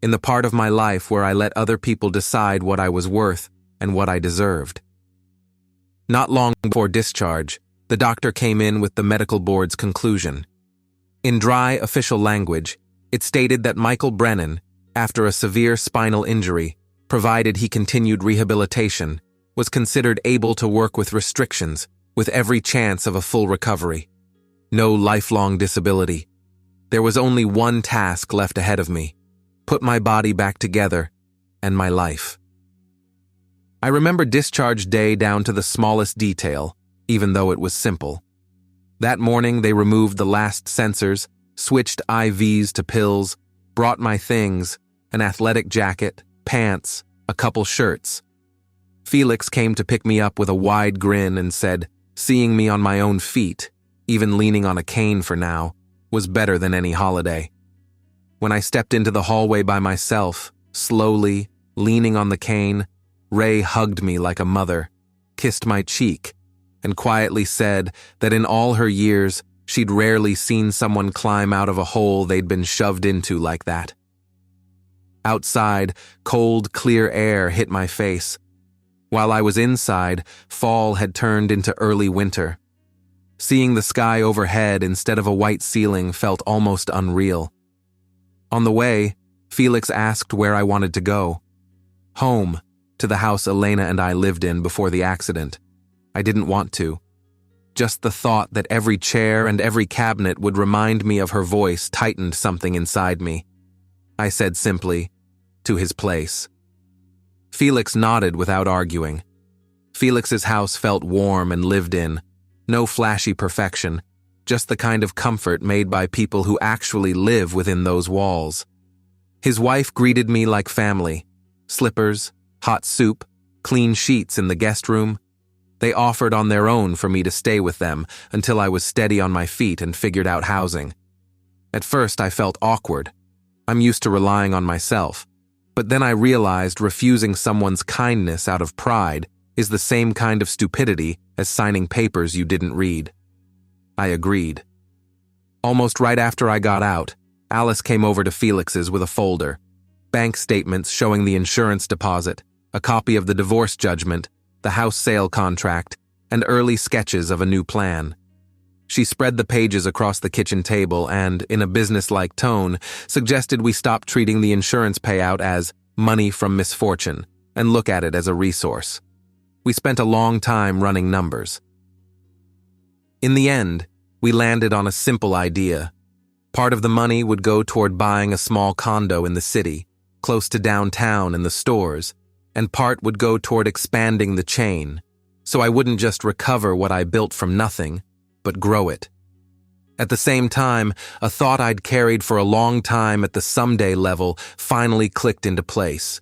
in the part of my life where I let other people decide what I was worth and what I deserved. Not long before discharge, the doctor came in with the medical board's conclusion. In dry official language, it stated that Michael Brennan, after a severe spinal injury, provided he continued rehabilitation, was considered able to work with restrictions, with every chance of a full recovery. No lifelong disability. There was only one task left ahead of me: put my body back together and my life. I remember discharge day down to the smallest detail, even though it was simple. That morning they removed the last sensors, switched IVs to pills, brought my things, an athletic jacket, pants, a couple shirts. Felix came to pick me up with a wide grin and said, seeing me on my own feet, even leaning on a cane for now, was better than any holiday. When I stepped into the hallway by myself, slowly, leaning on the cane, Ray hugged me like a mother, kissed my cheek, and quietly said that in all her years, she'd rarely seen someone climb out of a hole they'd been shoved into like that. Outside, cold, clear air hit my face. While I was inside, fall had turned into early winter. Seeing the sky overhead instead of a white ceiling felt almost unreal. On the way, Felix asked where I wanted to go. Home, to the house Elena and I lived in before the accident. I didn't want to. Just the thought that every chair and every cabinet would remind me of her voice tightened something inside me. I said simply, to his place. Felix nodded without arguing. Felix's house felt warm and lived in. No flashy perfection, just the kind of comfort made by people who actually live within those walls. His wife greeted me like family. Slippers, hot soup, clean sheets in the guest room. They offered on their own for me to stay with them until I was steady on my feet and figured out housing. At first I felt awkward. I'm used to relying on myself. But then I realized refusing someone's kindness out of pride is the same kind of stupidity as signing papers you didn't read. I agreed. Almost right after I got out, Alice came over to Felix's with a folder, bank statements showing the insurance deposit, a copy of the divorce judgment, the house sale contract, and early sketches of a new plan. She spread the pages across the kitchen table and, in a businesslike tone, suggested we stop treating the insurance payout as money from misfortune and look at it as a resource. We spent a long time running numbers. In the end, we landed on a simple idea. Part of the money would go toward buying a small condo in the city, close to downtown and the stores, and part would go toward expanding the chain, so I wouldn't just recover what I built from nothing, but grow it. At the same time, a thought I'd carried for a long time at the someday level finally clicked into place.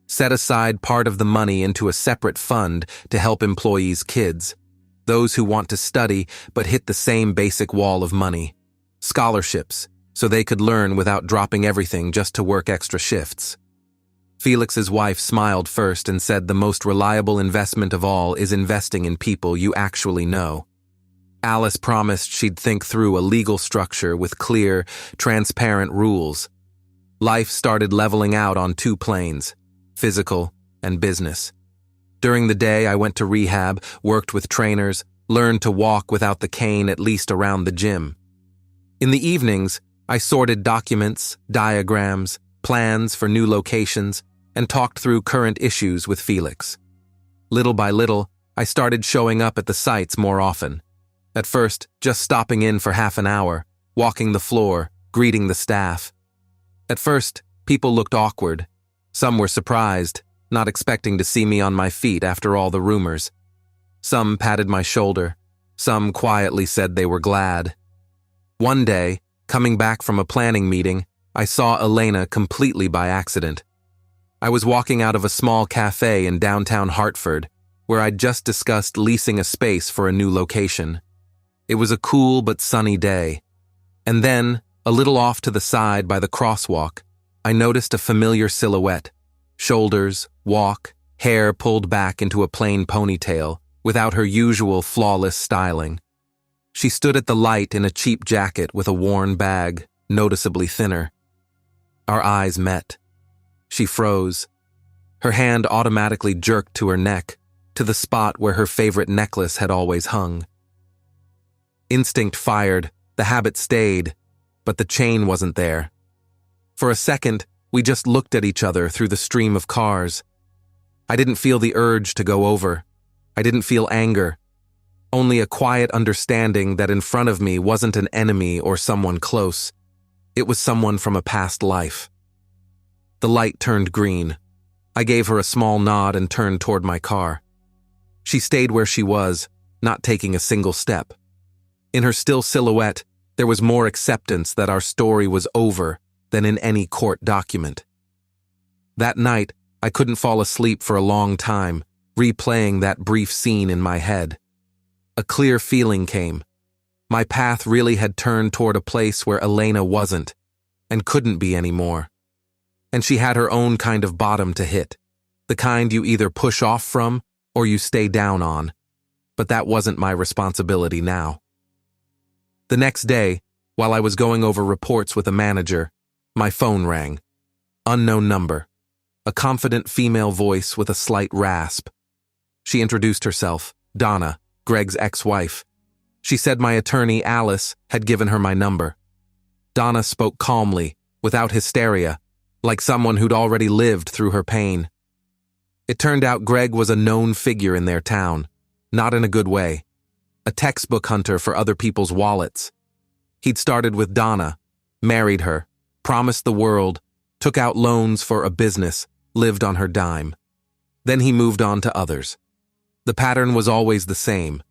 Set aside part of the money into a separate fund to help employees' kids, those who want to study but hit the same basic wall of money. Scholarships, so they could learn without dropping everything just to work extra shifts. Felix's wife smiled first and said the most reliable investment of all is investing in people you actually know. Alice promised she'd think through a legal structure with clear, transparent rules. Life started leveling out on two planes, physical and business. During the day, I went to rehab, worked with trainers, learned to walk without the cane at least around the gym. In the evenings, I sorted documents, diagrams, plans for new locations, and talked through current issues with Felix. Little by little, I started showing up at the sites more often. At first, just stopping in for half an hour, walking the floor, greeting the staff. At first, people looked awkward. Some were surprised, not expecting to see me on my feet after all the rumors. Some patted my shoulder. Some quietly said they were glad. One day, coming back from a planning meeting, I saw Elena completely by accident. I was walking out of a small cafe in downtown Hartford, where I'd just discussed leasing a space for a new location. It was a cool but sunny day. And then, a little off to the side by the crosswalk, I noticed a familiar silhouette. Shoulders, walk, hair pulled back into a plain ponytail, without her usual flawless styling. She stood at the light in a cheap jacket with a worn bag, noticeably thinner. Our eyes met. She froze. Her hand automatically jerked to her neck, to the spot where her favorite necklace had always hung. Instinct fired, the habit stayed, but the chain wasn't there. For a second, we just looked at each other through the stream of cars. I didn't feel the urge to go over. I didn't feel anger. Only a quiet understanding that in front of me wasn't an enemy or someone close. It was someone from a past life. The light turned green. I gave her a small nod and turned toward my car. She stayed where she was, not taking a single step. In her still silhouette, there was more acceptance that our story was over than in any court document. That night, I couldn't fall asleep for a long time, replaying that brief scene in my head. A clear feeling came. My path really had turned toward a place where Elena wasn't, and couldn't be anymore. And she had her own kind of bottom to hit, the kind you either push off from or you stay down on. But that wasn't my responsibility now. The next day, while I was going over reports with a manager, my phone rang. Unknown number. A confident female voice with a slight rasp. She introduced herself, Donna, Greg's ex-wife. She said my attorney, Alice, had given her my number. Donna spoke calmly, without hysteria, like someone who'd already lived through her pain. It turned out Greg was a known figure in their town, not in a good way. A textbook hunter for other people's wallets. He'd started with Donna, married her, promised the world, took out loans for a business, lived on her dime. Then he moved on to others. The pattern was always the same.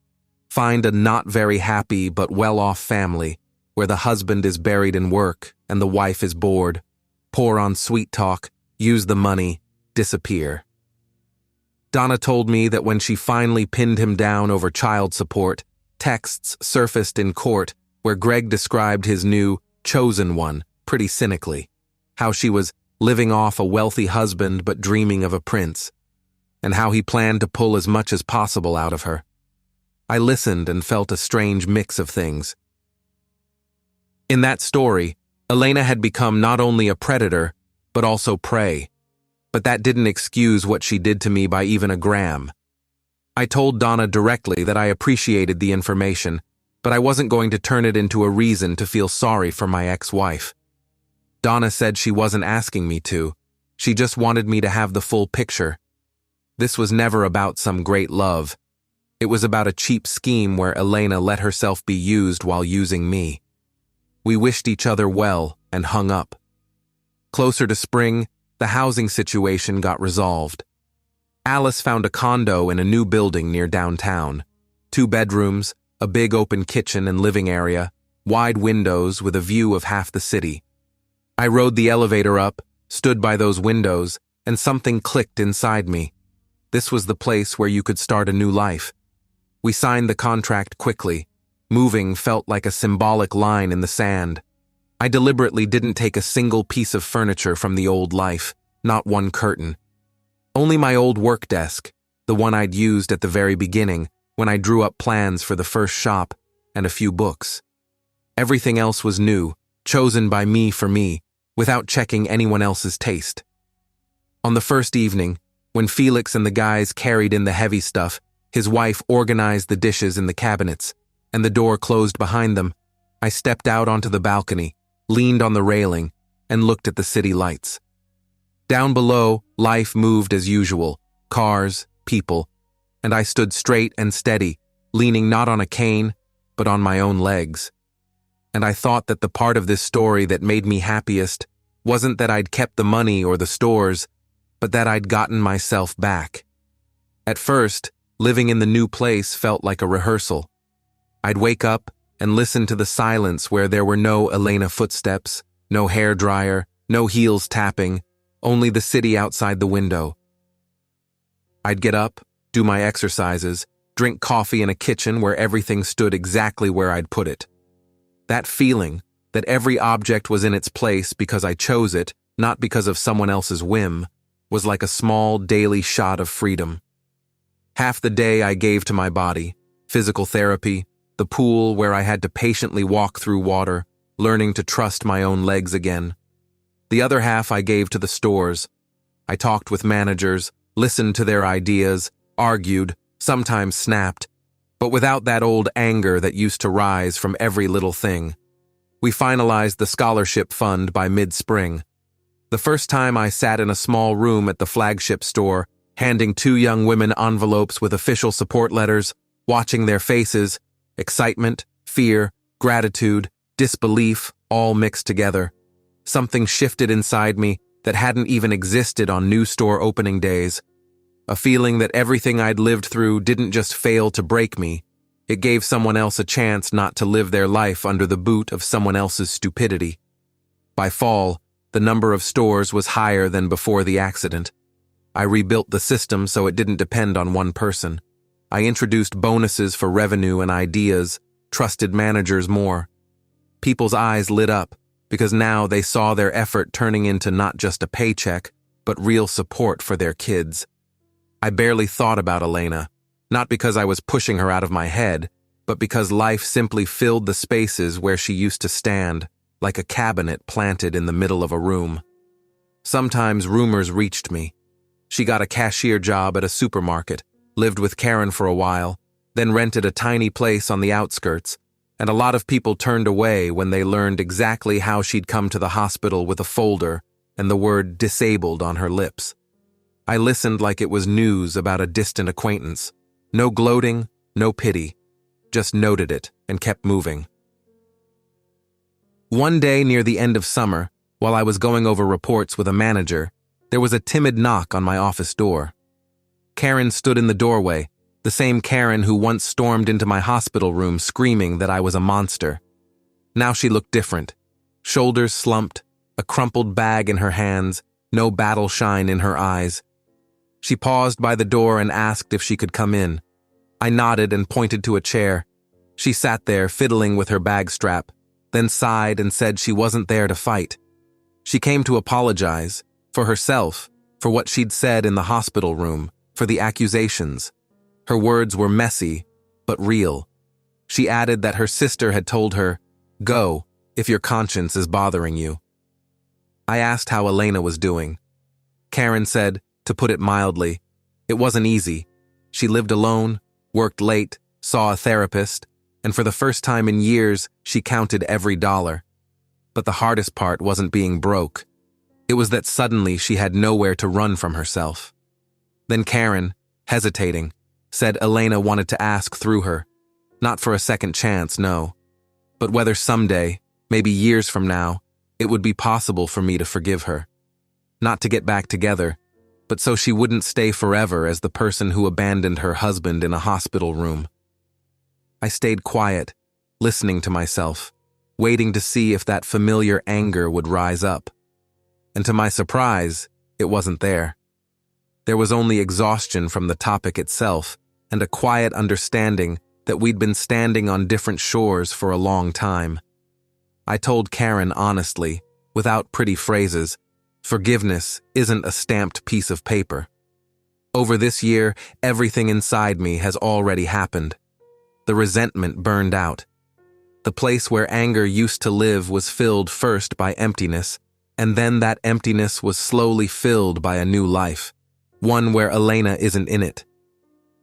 Find a not very happy but well-off family where the husband is buried in work and the wife is bored, pour on sweet talk, use the money, disappear. Donna told me that when she finally pinned him down over child support, texts surfaced in court where Greg described his new chosen one pretty cynically, how she was living off a wealthy husband but dreaming of a prince, and how he planned to pull as much as possible out of her. I listened and felt a strange mix of things. In that story, Elena had become not only a predator, but also prey. But that didn't excuse what she did to me by even a gram. I told Donna directly that I appreciated the information, but I wasn't going to turn it into a reason to feel sorry for my ex-wife. Donna said she wasn't asking me to. She just wanted me to have the full picture. This was never about some great love. It was about a cheap scheme where Elena let herself be used while using me. We wished each other well and hung up. Closer to spring, the housing situation got resolved. Alice found a condo in a new building near downtown. 2 bedrooms, a big open kitchen and living area, wide windows with a view of half the city. I rode the elevator up, stood by those windows, and something clicked inside me. This was the place where you could start a new life. We signed the contract quickly. Moving felt like a symbolic line in the sand. I deliberately didn't take a single piece of furniture from the old life, not one curtain. Only my old work desk, the one I'd used at the very beginning when I drew up plans for the first shop, and a few books. Everything else was new, chosen by me for me, without checking anyone else's taste. On the first evening, when Felix and the guys carried in the heavy stuff, his wife organized the dishes in the cabinets, and the door closed behind them, I stepped out onto the balcony, leaned on the railing, and looked at the city lights. Down below, life moved as usual, cars, people, and I stood straight and steady, leaning not on a cane, but on my own legs. And I thought that the part of this story that made me happiest wasn't that I'd kept the money or the stores, but that I'd gotten myself back. At first, living in the new place felt like a rehearsal. I'd wake up and listen to the silence where there were no Elena footsteps, no hair dryer, no heels tapping, only the city outside the window. I'd get up, do my exercises, drink coffee in a kitchen where everything stood exactly where I'd put it. That feeling, that every object was in its place because I chose it, not because of someone else's whim, was like a small daily shot of freedom. Half the day I gave to my body, physical therapy, the pool where I had to patiently walk through water, learning to trust my own legs again. The other half I gave to the stores. I talked with managers, listened to their ideas, argued, sometimes snapped, but without that old anger that used to rise from every little thing. We finalized the scholarship fund by mid-spring. The first time I sat in a small room at the flagship store, handing 2 young women envelopes with official support letters, watching their faces, excitement, fear, gratitude, disbelief, all mixed together. Something shifted inside me that hadn't even existed on new store opening days. A feeling that everything I'd lived through didn't just fail to break me. It gave someone else a chance not to live their life under the boot of someone else's stupidity. By fall, the number of stores was higher than before the accident. I rebuilt the system so it didn't depend on one person. I introduced bonuses for revenue and ideas, trusted managers more. People's eyes lit up because now they saw their effort turning into not just a paycheck, but real support for their kids. I barely thought about Elena, not because I was pushing her out of my head, but because life simply filled the spaces where she used to stand, like a cabinet planted in the middle of a room. Sometimes rumors reached me. She got a cashier job at a supermarket, lived with Karen for a while, then rented a tiny place on the outskirts, and a lot of people turned away when they learned exactly how she'd come to the hospital with a folder and the word disabled on her lips. I listened like it was news about a distant acquaintance. No gloating, no pity. Just noted it and kept moving. One day near the end of summer, while I was going over reports with a manager, there was a timid knock on my office door. Karen stood in the doorway, the same Karen who once stormed into my hospital room screaming that I was a monster. Now she looked different. Shoulders slumped, a crumpled bag in her hands, no battle shine in her eyes. She paused by the door and asked if she could come in. I nodded and pointed to a chair. She sat there fiddling with her bag strap, then sighed and said she wasn't there to fight. She came to apologize, for herself, for what she'd said in the hospital room, for the accusations. Her words were messy, but real. She added that her sister had told her, "Go, if your conscience is bothering you." I asked how Elena was doing. Karen said, to put it mildly, it wasn't easy. She lived alone, worked late, saw a therapist, and for the first time in years, she counted every dollar. But the hardest part wasn't being broke. It was that suddenly she had nowhere to run from herself. Then Karen, hesitating, said Elena wanted to ask through her. Not for a second chance, no. But whether someday, maybe years from now, it would be possible for me to forgive her. Not to get back together, but so she wouldn't stay forever as the person who abandoned her husband in a hospital room. I stayed quiet, listening to myself, waiting to see if that familiar anger would rise up. And to my surprise, it wasn't there. There was only exhaustion from the topic itself and a quiet understanding that we'd been standing on different shores for a long time. I told Karen honestly, without pretty phrases, forgiveness isn't a stamped piece of paper. Over this year, everything inside me has already happened. The resentment burned out. The place where anger used to live was filled first by emptiness, and then that emptiness was slowly filled by a new life, one where Elena isn't in it.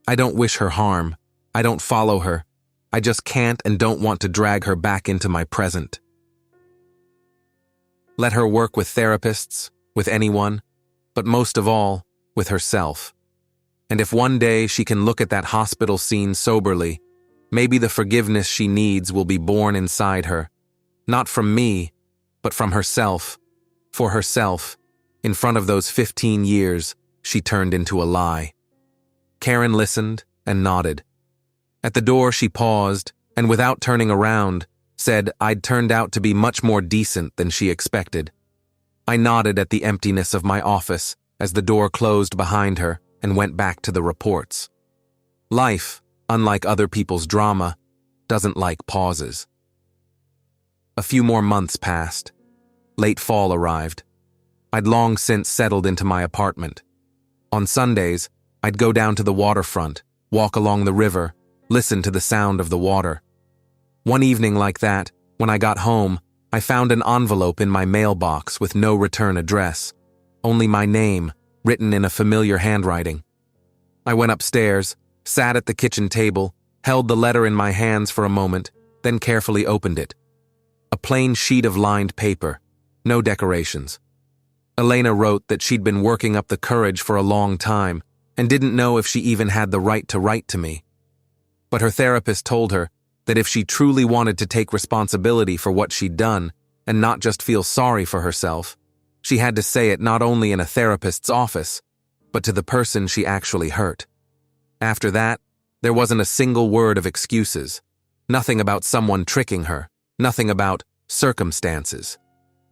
I don't wish her harm. I don't follow her. I just can't and don't want to drag her back into my present. Let her work with therapists, with anyone, but most of all, with herself. And if one day she can look at that hospital scene soberly, maybe the forgiveness she needs will be born inside her, not from me, but from herself. For herself, in front of those 15 years, she turned into a lie. Karen listened and nodded. At the door, she paused and, without turning around, said I'd turned out to be much more decent than she expected. I nodded at the emptiness of my office as the door closed behind her and went back to the reports. Life, unlike other people's drama, doesn't like pauses. A few more months passed. Late fall arrived. I'd long since settled into my apartment. On Sundays, I'd go down to the waterfront, walk along the river, listen to the sound of the water. One evening like that, when I got home, I found an envelope in my mailbox with no return address, only my name, written in a familiar handwriting. I went upstairs, sat at the kitchen table, held the letter in my hands for a moment, then carefully opened it. A plain sheet of lined paper, no decorations. Elena wrote that she'd been working up the courage for a long time and didn't know if she even had the right to write to me. But her therapist told her that if she truly wanted to take responsibility for what she'd done and not just feel sorry for herself, she had to say it not only in a therapist's office, but to the person she actually hurt. After that, there wasn't a single word of excuses, nothing about someone tricking her, nothing about circumstances.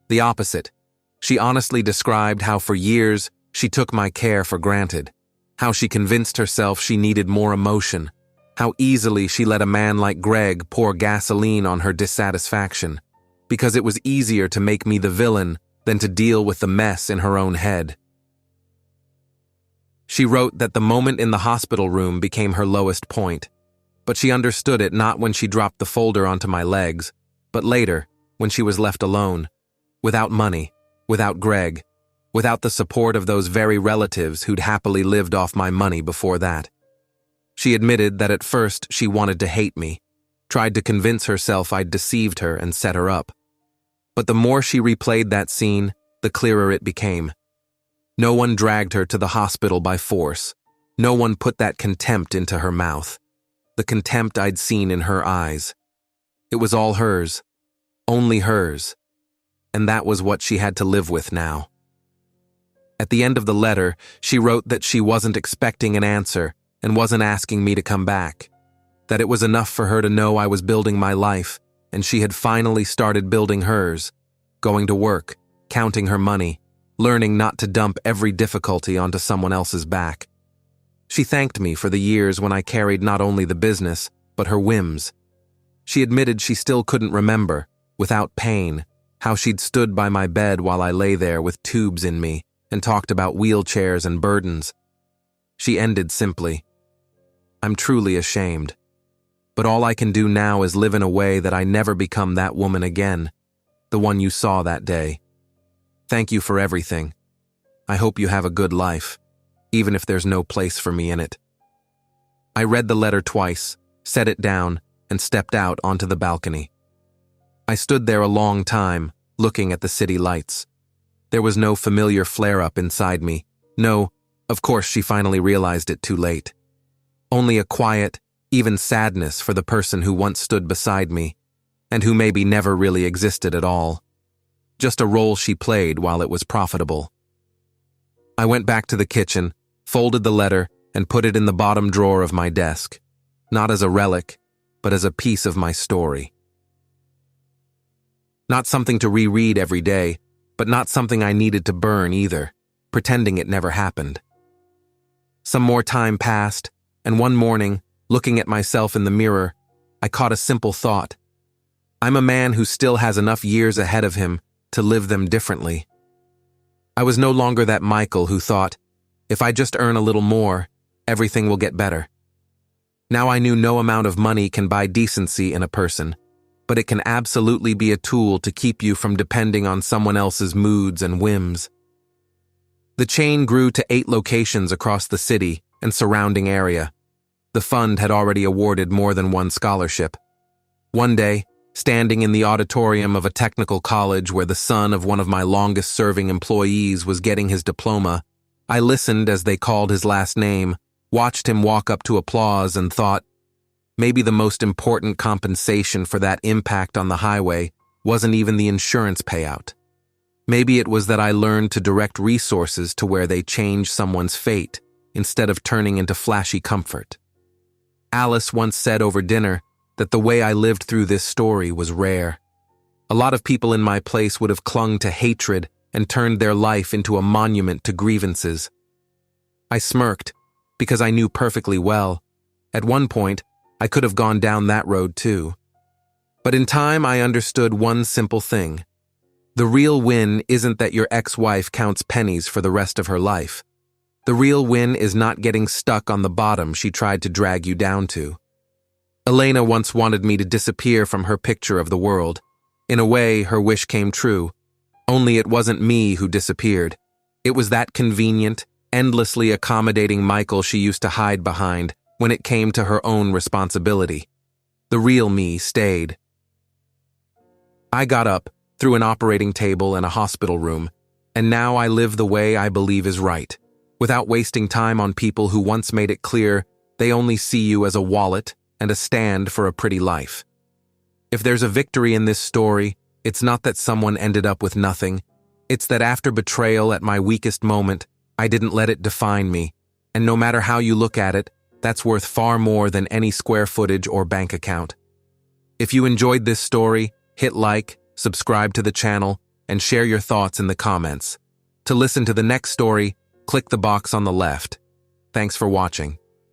The opposite. She honestly described how for years she took my care for granted, how she convinced herself she needed more emotion, how easily she let a man like Greg pour gasoline on her dissatisfaction, because it was easier to make me the villain than to deal with the mess in her own head. She wrote that the moment in the hospital room became her lowest point, but she understood it not when she dropped the folder onto my legs, but later, when she was left alone, without money, without Greg, without the support of those very relatives who'd happily lived off my money before that. She admitted that at first she wanted to hate me, tried to convince herself I'd deceived her and set her up. But the more she replayed that scene, the clearer it became. No one dragged her to the hospital by force. No one put that contempt into her mouth. The contempt I'd seen in her eyes. It was all hers. Only hers. And that was what she had to live with now. At the end of the letter, she wrote that she wasn't expecting an answer and wasn't asking me to come back. That it was enough for her to know I was building my life, and she had finally started building hers, going to work, counting her money, learning not to dump every difficulty onto someone else's back. She thanked me for the years when I carried not only the business, but her whims. She admitted she still couldn't remember, without pain, how she'd stood by my bed while I lay there with tubes in me and talked about wheelchairs and burdens. She ended simply, I'm truly ashamed. But all I can do now is live in a way that I never become that woman again, the one you saw that day. Thank you for everything. I hope you have a good life, even if there's no place for me in it. I read the letter twice, set it down, and stepped out onto the balcony. I stood there a long time, looking at the city lights. There was no familiar flare-up inside me. No, of course she finally realized it too late. Only a quiet, even sadness for the person who once stood beside me, and who maybe never really existed at all. Just a role she played while it was profitable. I went back to the kitchen, folded the letter, and put it in the bottom drawer of my desk, not as a relic, but as a piece of my story. Not something to reread every day, but not something I needed to burn either, pretending it never happened. Some more time passed, and one morning, looking at myself in the mirror, I caught a simple thought. I'm a man who still has enough years ahead of him to live them differently. I was no longer that Michael who thought, if I just earn a little more, everything will get better. Now I knew no amount of money can buy decency in a person, but it can absolutely be a tool to keep you from depending on someone else's moods and whims. The chain grew to 8 locations across the city and surrounding area. The fund had already awarded more than one scholarship. One day, standing in the auditorium of a technical college where the son of one of my longest-serving employees was getting his diploma, I listened as they called his last name, watched him walk up to applause, and thought, maybe the most important compensation for that impact on the highway wasn't even the insurance payout. Maybe it was that I learned to direct resources to where they change someone's fate instead of turning into flashy comfort. Alice once said over dinner that the way I lived through this story was rare. A lot of people in my place would have clung to hatred and turned their life into a monument to grievances. I smirked, because I knew perfectly well, at one point, I could have gone down that road too. But in time, I understood one simple thing. The real win isn't that your ex-wife counts pennies for the rest of her life. The real win is not getting stuck on the bottom she tried to drag you down to. Elena once wanted me to disappear from her picture of the world. In a way, her wish came true. Only it wasn't me who disappeared. It was that convenient, endlessly accommodating Michael she used to hide behind when it came to her own responsibility. The real me stayed. I got up, through an operating table and a hospital room, and now I live the way I believe is right, without wasting time on people who once made it clear they only see you as a wallet and a stand for a pretty life. If there's a victory in this story, it's not that someone ended up with nothing. It's that after betrayal at my weakest moment, I didn't let it define me, and no matter how you look at it, that's worth far more than any square footage or bank account. If you enjoyed this story, hit like, subscribe to the channel, and share your thoughts in the comments. To listen to the next story, click the box on the left. Thanks for watching.